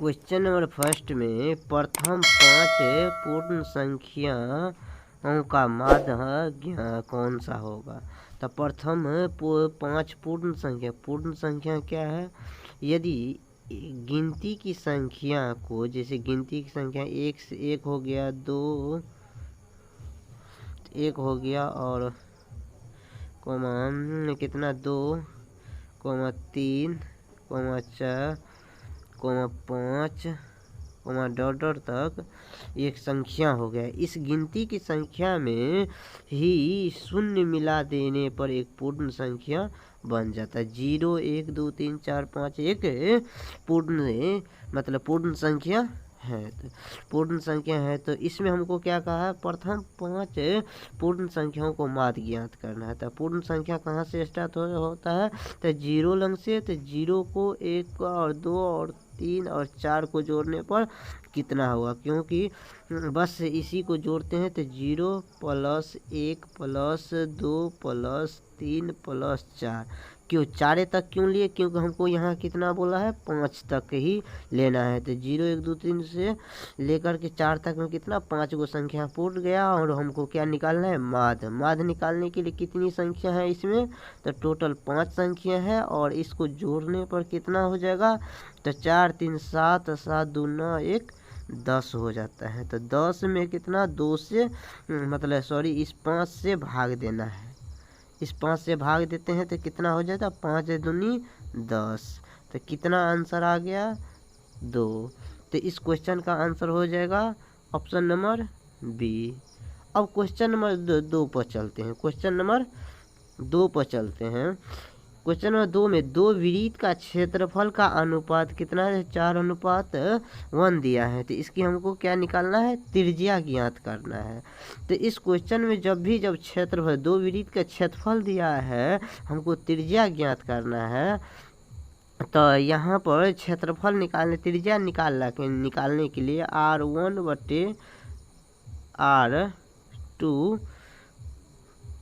Question number first में प्रथम 5 पूर्ण संख्याओं का माध्य कौन सा होगा। तो प्रथम 5 पूर्ण संख्या क्या है। यदि गिनती की संख्या को, जैसे गिनती की संख्या 1 से 1 हो गया, 2 1 हो गया, और कितना 2, 3, 4, 5, डॉट तक एक संख्या हो गया। इस गिनती की संख्या में ही शून्य मिला देने पर एक पूर्ण संख्या बन जाता है। 0 1 2 3 4 5 एक पूर्ण संख्या है। पूर्ण संख्या है तो इसमें हमको क्या कहा है, प्रथम 5 पूर्ण संख्याओं को माध्य ज्ञात करना है। तो पूर्ण संख्या कहाँ से स्टार्ट होता है, तो 0 लंग से। तो 0 को 1 और 2 और 3 और 4 को जोड़ने पर कितना होगा, क्योंकि बस इसी को जोड़ते हैं। तो 0 + 1 + 2 + 3 + 4। क्यों 4 तक क्यों लिए, क्योंकि हमको यहाँ कितना बोला है, 5 तक ही लेना है। तो 0 1 2 3 से लेकर के 4 तक में कितना 5 गो संख्या पूर्ण गया। और हमको क्या निकालना है, माध्य निकालने के लिए कितनी संख्या है इसमें, तो टोटल 5 संख्या है। और इसको जोड़ने पर कितना हो जाएगा, तो 4 3 7 7 2 9 1 10 हो जाता है। तो 10 में कितना 2 से इस 5 से भाग देना है। इस 5 से भाग देते हैं तो कितना हो जाता है, 5 दूनी 10। तो कितना आंसर आ गया, 2। तो इस क्वेश्चन का आंसर हो जाएगा ऑप्शन नंबर बी। अब क्वेश्चन नंबर 2 पर चलते हैं। क्वेश्चन नंबर 2 पर चलते हैं। क्वेश्चन नंबर 2 में 2 वृत्त का क्षेत्रफल का अनुपात कितना है, 4:1 दिया है। तो इसकी हमको क्या निकालना है, त्रिज्या ज्ञात करना है। तो इस क्वेश्चन में जब क्षेत्रफल 2 वृत्त का क्षेत्रफल दिया है, हमको त्रिज्या ज्ञात करना है। तो यहाँ पर क्षेत्रफल त्रिज्या निकालने के लिए R1/R2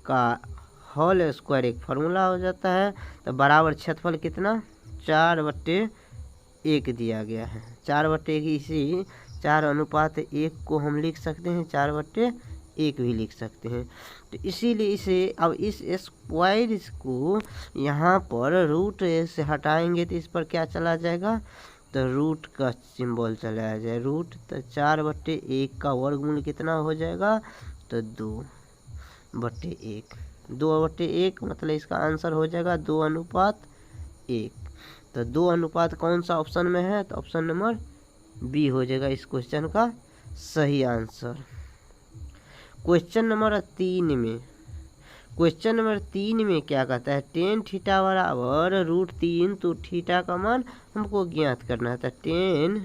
का होल स्क्वायर एक फार्मूला हो जाता है। तो बराबर क्षेत्रफल कितना 4/1 दिया गया है। 4/1 इसी 4:1 को हम लिख सकते हैं, 4/1 भी लिख सकते हैं। तो इसीलिए इसे अब इस स्क्वायर को यहाँ पर रूट से हटाएंगे तो इस पर क्या चला जाएगा, तो रूट का सिंबल चला जाए, रूट। तो 4/1 का वर्गमूल कितना हो जाएगा, तो 2/1। 2/1 मतलब इसका आंसर हो जाएगा 2:1। तो 2 कौन सा ऑप्शन में है, तो ऑप्शन नंबर बी हो जाएगा इस क्वेश्चन का सही आंसर। क्वेश्चन नंबर 3 में क्या कहता है, tan θ बराबर √3। तो थीटा का मान हमको ज्ञात करना है। तो tan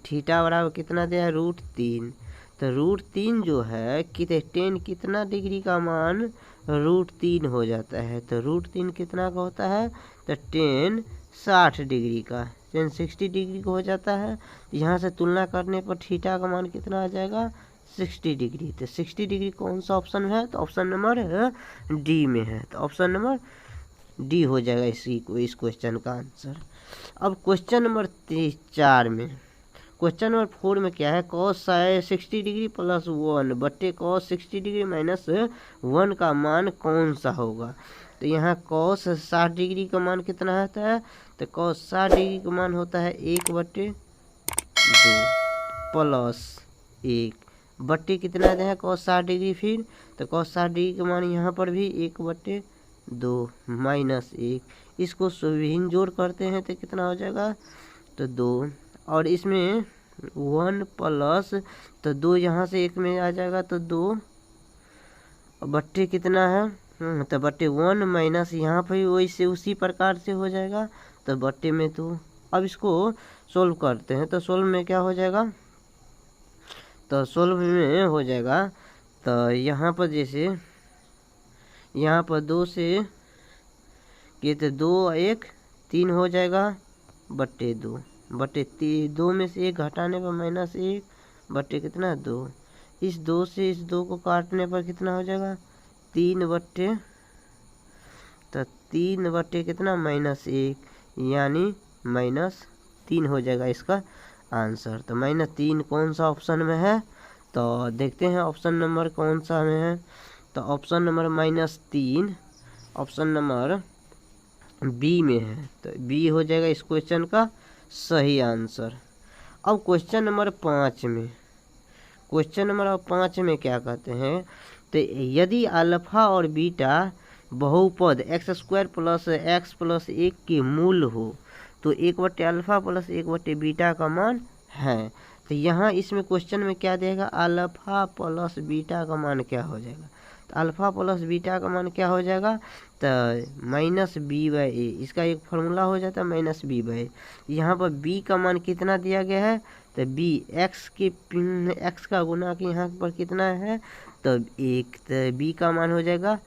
θ बराबर कितना दिया है, √3। तो √3 जो है tan कितना डिग्री का मान √3 हो जाता है। तो √3 कितना का होता है, तो tan 60 डिग्री का, tan 60 डिग्री का हो जाता है। यहाँ से तुलना करने पर थीटा का मान कितना आ जाएगा, 60 डिग्री। तो 60 डिग्री कौन सा ऑप्शन है, तो ऑप्शन नंबर डी में है। तो ऑप्शन नंबर डी हो जाएगा इस क्वेश्चन का आंसर। अब क्वेश्चन नंबर 4 में, क्वेश्चन नंबर 4 में क्या है, cos 60 डिग्री + 1 बटे cos 60 डिग्री - 1 का मान कौन सा होगा। तो यहाँ cos 60 डिग्री का मान कितना होता है, तो cos 60 डिग्री का मान होता है 1/2 + 1 बट्टे कितना है cos 60 डिग्री। फिर तो cos 60 डिग्री का मान यहाँ पर भी 1/2 -1। इसको भिन्न जोड़ करते हैं तो कितना हो जाएगा, तो 2। और इसमें 1 प्लस, तो 2 यहाँ से 1 में आ जाएगा, तो 2 बट्टे कितना है, तो बट्टे 1 माइनस यहाँ पर वैसे उसी प्रकार से हो जाएगा, तो बट्टे में 2। अब इसको सोल्व करते हैं। तो सोल्व में क्या हो जाएगा, तो सोल्व में हो जाएगा, तो यहाँ पर जैसे यहाँ पर 2 से कि तो 2 1 3 हो जाएगा, बट्टे 2 बट्टे 2 में से 1 घटाने पर -1 बट्टे कितना 2। इस 2 से इस 2 को काटने पर कितना हो जाएगा, 3 बट्टे, तो 3 कितना -1, यानी -3 हो जाएगा इसका आंसर। तो -3 कौन सा ऑप्शन में है, तो देखते हैं ऑप्शन नंबर कौन सा में है। तो option number -3 option number B में है। तो बी हो जाएगा इस क्वेश्चन का सही आंसर। अब क्वेश्चन नंबर 5 में, क्वेश्चन नंबर 5 में क्या कहते हैं, तो यदि अल्फा और बीटा बहुपद x² + x + 1 की मूल हो तो 1/अल्फा + 1/बीटा का मान है। तो यहाँ इसमें क्वेश्चन में क्या देगा, अल्फा प्लस बीटा का मान क्या हो जाएगा। तो अल्फा प्लस बीटा का मान क्या हो जाएगा, तो -b/a, इसका एक फार्मूला हो जाता है -b/a। यहाँ पर b का मान कितना दिया गया है, तो b x का गुना के यहाँ पर कितना है, तो 1, तो b का मान हो जाएगा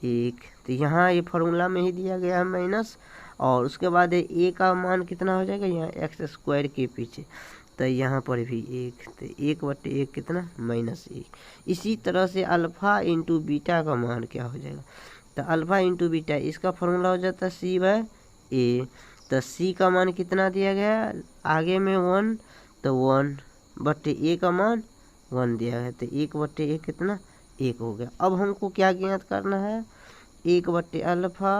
1। तो यहाँ ये फार्मूला में ही दिया गया है माइनस, और उसके बाद a का मान कितना हो जाएगा, यहाँ x² के पीछे, तो यहाँ पर भी 1, तो 1/1 कितना -1। इसी तरह से अल्फ़ा इंटू बीटा का मान क्या हो जाएगा, तो अल्फ़ा इंटू बीटा इसका फार्मूला हो जाता है c/a। तो c का मान कितना दिया गया, आगे में 1, तो 1/a का मान 1 दिया है, तो 1/1 कितना 1 हो गया। अब हमको क्या ज्ञात करना है, 1/अल्फ़ा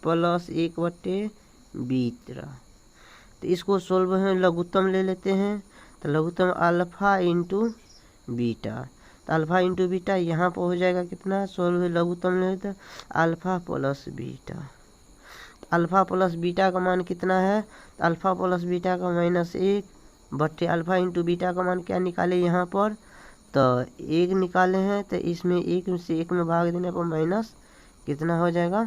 प्लस 1/बीटा। तो इसको सोल्व है लघुत्तम ले लेते हैं, तो लघुत्तम अल्फ़ा इंटू बीटा। तो अल्फ़ा इंटू बीटा यहाँ पर हो जाएगा कितना, सोल्व लघुत्तम ले लेते हैं alpha plus beta. Alpha plus beta का मान कितना है, तो अल्फ़ा प्लस बीटा का -1 अल्फ़ा इंटू बीटा का मान क्या निकाले यहाँ पर, तो 1 निकाले हैं। तो इसमें 1 से 1 में भाग देने पर माइनस कितना हो जाएगा,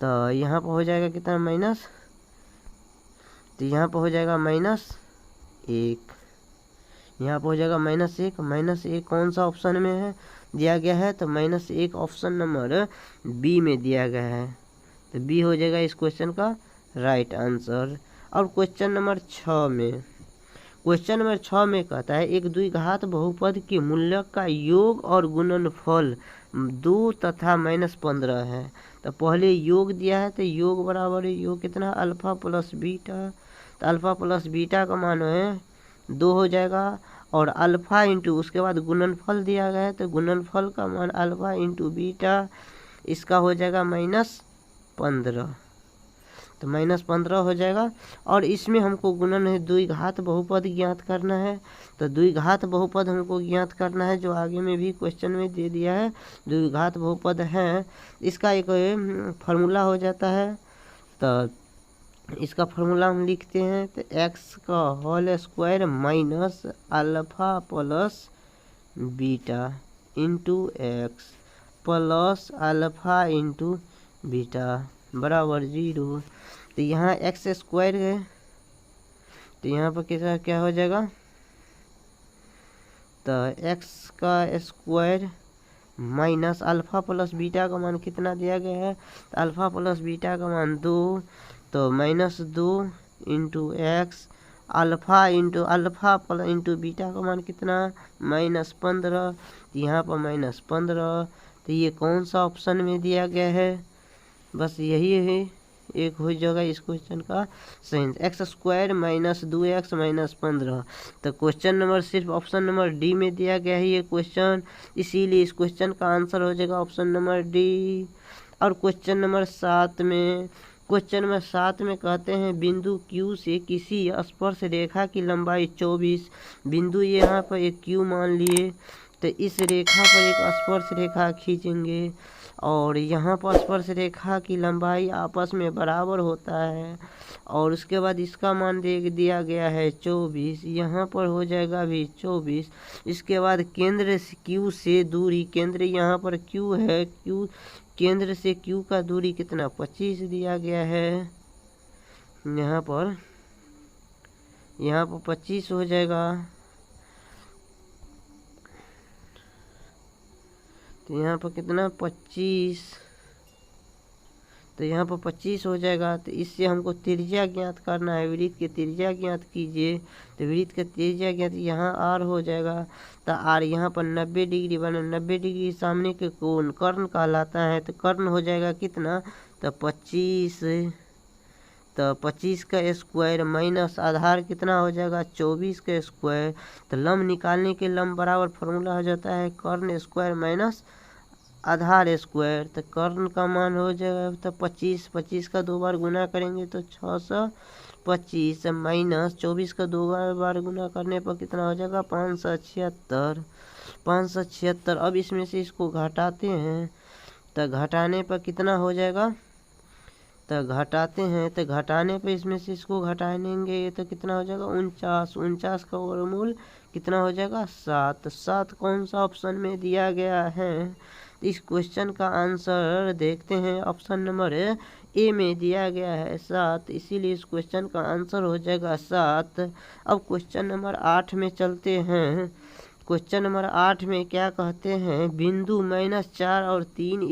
तो यहाँ पर हो जाएगा कितना माइनस, तो यहाँ पर हो जाएगा -1, यहाँ पर हो जाएगा -1। -1 कौन सा ऑप्शन में है दिया गया है, तो -1 ऑप्शन नंबर बी में दिया गया है। तो बी हो जाएगा इस क्वेश्चन का राइट आंसर। और क्वेश्चन नंबर 6 में, क्वेश्चन नंबर 6 में कहता है एक द्विघात बहुपद के मूल्य का योग और गुणनफल 2 तथा -15 है। तो पहले योग दिया है, तो योग बराबर है, योग कितना अल्फ़ा प्लस बीटा। तो अल्फ़ा प्लस बीटा का मान है 2 हो जाएगा, और अल्फ़ा इंटू उसके बाद गुणनफल दिया गया है, तो गुणनफल का मान अल्फ़ा इंटू बीटा इसका हो जाएगा -15। तो -15 हो जाएगा। और इसमें हमको गुणन है द्विघात बहुपद ज्ञात करना है। तो द्विघात बहुपद हमको ज्ञात करना है, जो आगे में भी क्वेश्चन में दे दिया है, द्विघात बहुपद है। इसका एक फार्मूला हो जाता है, तो इसका फार्मूला हम लिखते हैं, तो x का whole square minus alpha plus beta into x plus alpha into beta बराबर 0। तो यहाँ x² है, तो यहाँ पर कैसा क्या हो जाएगा, तो x का square minus alpha plus beta का मान कितना दिया गया है, तो अल्फ़ा प्लस बीटा का मान 2, तो -2 into x alpha into beta का मान कितना -15। यहाँ पर -15, तो ये कौन सा ऑप्शन में दिया गया है, बस यही है, एक हो जाएगा इस क्वेश्चन का सही। x² minus 2x minus 15। तो क्वेश्चन नंबर सिर्फ ऑप्शन नंबर डी में दिया गया है ये क्वेश्चन, इसीलिए इस क्वेश्चन का आंसर हो जाएगा ऑप्शन नंबर डी। और क्वेश्चन नंबर 7 में, क्वेश्चन नंबर 7 में कहते हैं बिंदु Q से किसी स्पर्श रेखा की लंबाई 24, बिंदु यहाँ पर एक Q मान लिए, तो इस रेखा पर एक स्पर्श रेखा खींचेंगे, और यहाँ पर स्पर्श रेखा की लंबाई आपस में बराबर होता है, और उसके बाद इसका मान दिया गया है 24, यहाँ पर हो जाएगा भी 24। इसके बाद केंद्र Q से दूरी, केंद्र यहाँ पर Q है, Q केंद्र से Q का दूरी कितना 25 दिया गया है, यहाँ पर 25 हो जाएगा। तो यहाँ पर कितना 25, तो यहाँ पर 25 हो जाएगा। तो इससे हमको त्रिज्या ज्ञात करना है, वृत्त की त्रिज्या ज्ञात कीजिए। तो वृत्त का त्रिज्या ज्ञात, यहाँ r हो जाएगा, तो r यहाँ पर 90 डिग्री बना, 90 डिग्री सामने के कोण कर्ण कहलाता है, तो कर्ण हो जाएगा कितना तो 25, तो 25 का स्क्वायर माइनस आधार कितना हो जाएगा 24 का स्क्वायर। तो लंब निकालने के लंब बराबर फॉर्मूला हो जाता है कर्ण स्क्वायर माइनस आधार स्क्वायर। तो कर्ण का मान हो जाएगा तो 25 का 2 बार गुना करेंगे तो 625 माइनस 24 का 2 बार गुना करने पर कितना हो जाएगा 576। अब इसमें से इसको घटाते हैं तो घटाने पर कितना हो जाएगा, तो घटाते हैं तो घटाने पे इसमें से इसको घटाएंगे तो कितना हो जाएगा 49 का वर्गमूल कितना हो जाएगा 7 कौन सा ऑप्शन में दिया गया है। इस क्वेश्चन का आंसर देखते हैं, ऑप्शन नंबर ए में दिया गया है 7, इसीलिए इस क्वेश्चन का आंसर हो जाएगा 7। अब क्वेश्चन नंबर 8 में चलते हैं। क्वेश्चन नंबर 8 में क्या कहते हैं, बिंदु -4 और 3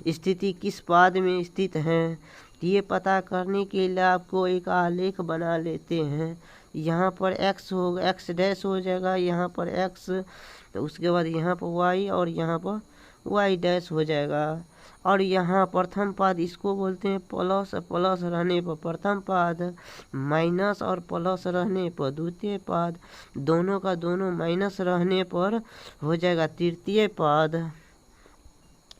स्थिति किस पाद में स्थित है। ये पता करने के लिए आपको एक आलेख बना लेते हैं। यहाँ पर x होगा, x डैश हो जाएगा, यहाँ पर x, तो उसके बाद यहाँ पर y और यहाँ पर y डैश हो जाएगा। और यहाँ प्रथम पाद इसको बोलते हैं प्लस रहने पर प्रथम पाद, माइनस और प्लस रहने पर द्वितीय पाद, दोनों का दोनों माइनस रहने पर हो जाएगा तृतीय पाद।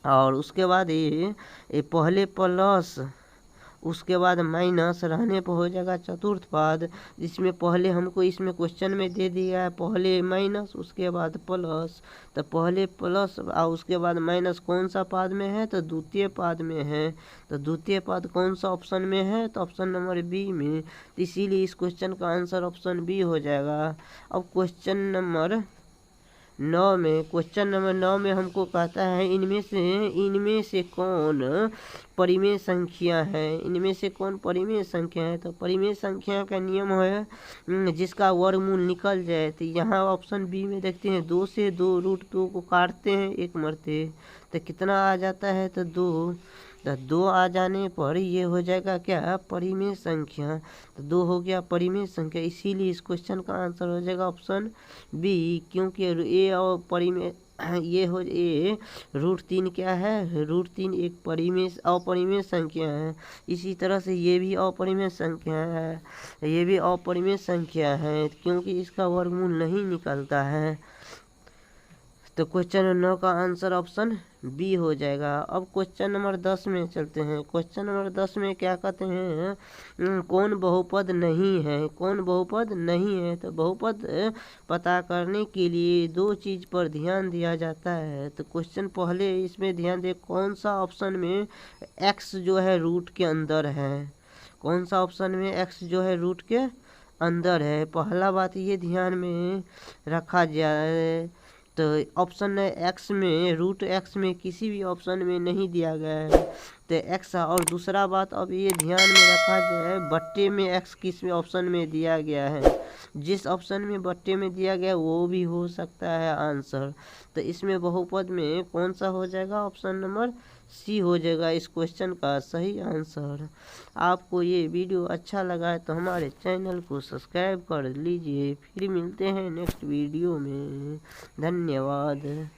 और उसके बाद ये पहले प्लस उसके बाद माइनस रहने पर हो जाएगा चतुर्थ पाद, जिसमें पहले हमको इसमें क्वेश्चन में दे दिया है पहले माइनस उसके बाद प्लस। तो पहले प्लस और उसके बाद माइनस कौन सा पाद में है, तो द्वितीय पाद में है। तो द्वितीय पाद कौन सा ऑप्शन में है, तो ऑप्शन नंबर बी में। तो इसीलिए इस क्वेश्चन का आंसर ऑप्शन बी हो जाएगा। अब क्वेश्चन नंबर 9 में हमको कहता है इनमें से कौन परिमेय संख्या है। इनमें से कौन परिमेय संख्या है, तो परिमेय संख्या का नियम है जिसका वर्गमूल निकल जाए। तो यहाँ ऑप्शन बी में देखते हैं 2 से 2 √2 को काटते हैं एक मरते, तो कितना आ जाता है, तो 2। तो 2 आ जाने पर ये हो जाएगा क्या, परिमेय संख्या। तो 2 हो गया परिमेय संख्या, इसीलिए इस क्वेश्चन का आंसर हो जाएगा ऑप्शन बी, क्योंकि ए और परिमेय ये हो ए √3 क्या है, √3 एक अपरिमेय संख्या है। इसी तरह से ये भी अपरिमेय संख्या है, ये भी अपरिमेय संख्या है क्योंकि इसका वर्गमूल नहीं निकलता है। तो क्वेश्चन 9 का आंसर ऑप्शन बी हो जाएगा। अब क्वेश्चन नंबर 10 में चलते हैं। क्वेश्चन नंबर 10 में क्या कहते हैं, कौन बहुपद नहीं है, कौन बहुपद नहीं है। तो बहुपद पता करने के लिए 2 चीज़ पर ध्यान दिया जाता है। तो क्वेश्चन पहले इसमें ध्यान दे कौन सा ऑप्शन में x जो है रूट के अंदर है, कौन सा ऑप्शन में x जो है रूट के अंदर है। पहला बात ये ध्यान में रखा जाए, तो ऑप्शन एक्स में √x में किसी भी ऑप्शन में नहीं दिया गया है, तो x। और दूसरा बात अब ये ध्यान में रखा जाए बट्टे में x किस में ऑप्शन में दिया गया है, जिस ऑप्शन में बट्टे में दिया गया वो भी हो सकता है आंसर। तो इसमें बहुपद में कौन सा हो जाएगा, ऑप्शन नंबर सी हो जाएगा इस क्वेश्चन का सही आंसर। आपको ये वीडियो अच्छा लगा है तो हमारे चैनल को सब्सक्राइब कर लीजिए। फिर मिलते हैं नेक्स्ट वीडियो में, धन्यवाद।